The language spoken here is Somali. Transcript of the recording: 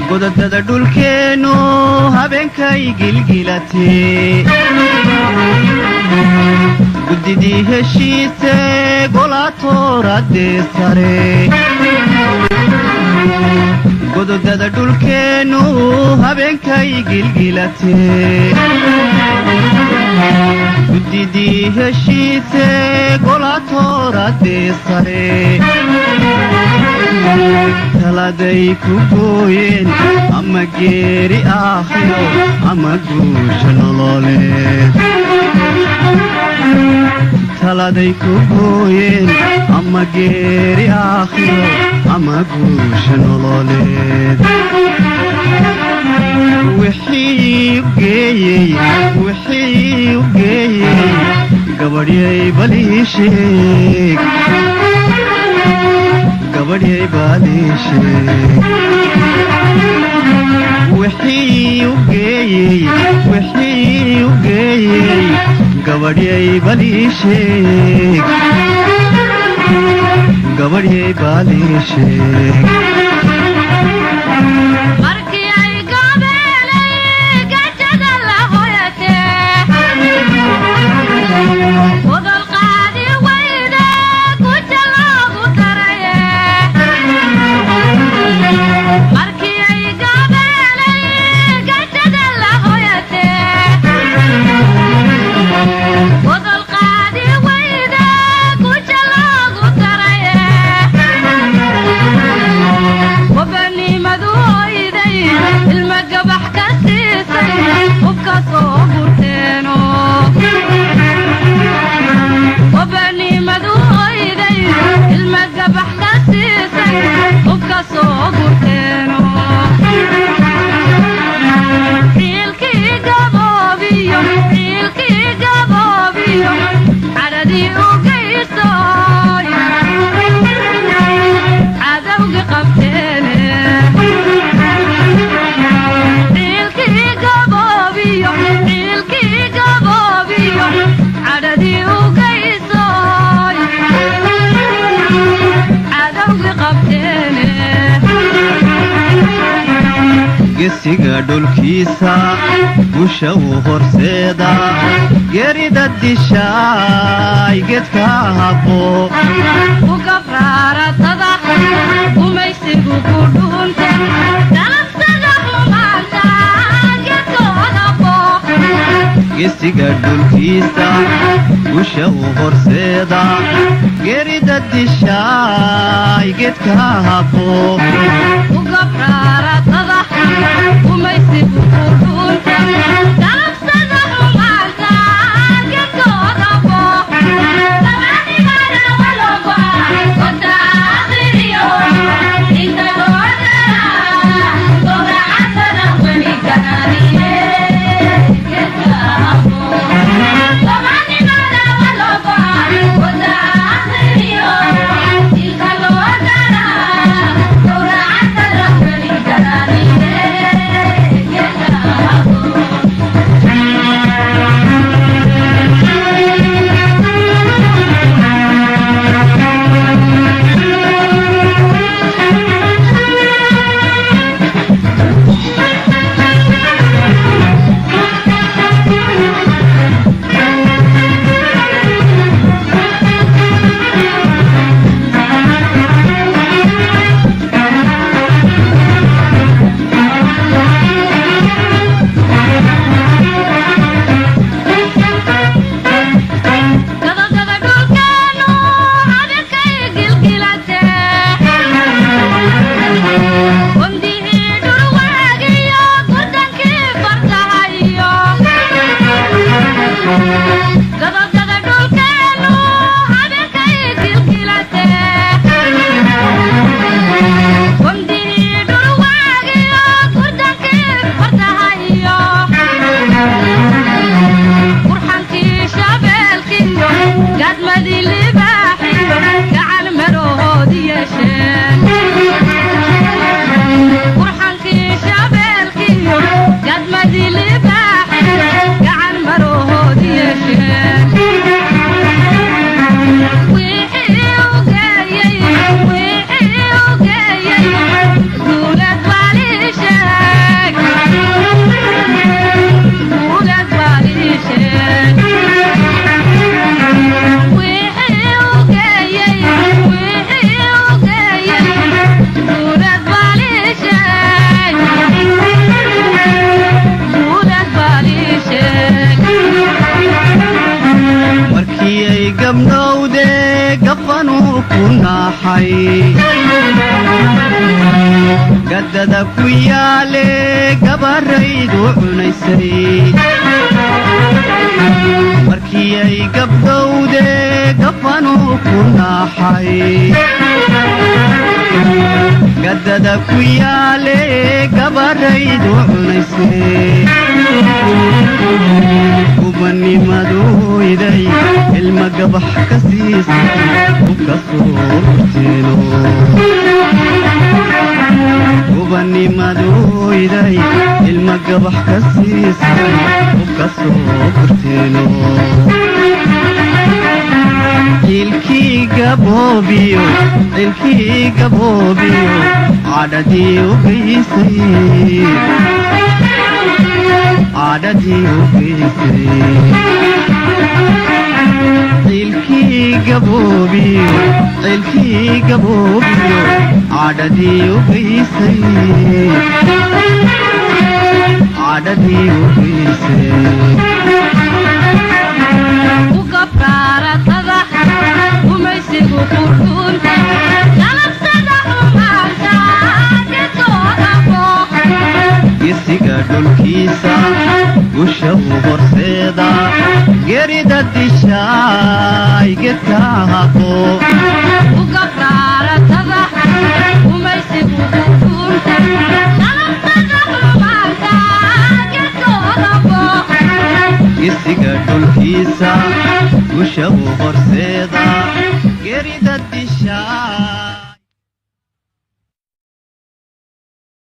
godadada dhulkeenu habeenkay gilgilatee guddidii heshiise golaatooradee sare godadada dhulkeenu habeenkay gilgilatee guddidii heshiise golaatooradee sare taladay ku gooyeen ama geeri aakhiro ama guusha nololeed taladay ku gooyeen ama geeri aakhiro ama guusha nololeed wixii u geeyey gabadhyay balii sheeg gabadhyay balii sheeg wixii u geeyey gabadhyay balii sheeg gabadhyay balii sheeg gesiga dhulkiisa gusha uu horseeda geerida dishaay geedka habo u gabraaratada gumaysigu ku dhuunta dalabtada xumaanta geedkooda booq gesiga dhulkiisa gusha uu horseeda geerida dishaay geedka habo u gabraaratada gumaysigu ku dhuunta dalabtada xumaanta geedkooda booq ku naaxay gaddada ku yaale gabaraydu cunaysay markii ay gabdhowde gafanuu ku naaxay gaddada ku yaale gabaraydu cunaysay gubanimaduyday ilma gabax ka siisay hubka soo urteeno gubanimaduyday ilma gabax ka siisay hubka soo urteeno ilkii gaboobiyo cadhadii u geysay ilkii gaboobiyo cadhadii u geysay ugabraaratada umaysigu qurduunta galabsada xumaanta gedkoodabo gesiga dhulkiisa gusha u horseeda gerida dishaay gedka haqo ugabraaratada umaysigu qurduunta galabsada xumaanta gedkoodabo gesiga dhulkiisa gusha u horseeda gerida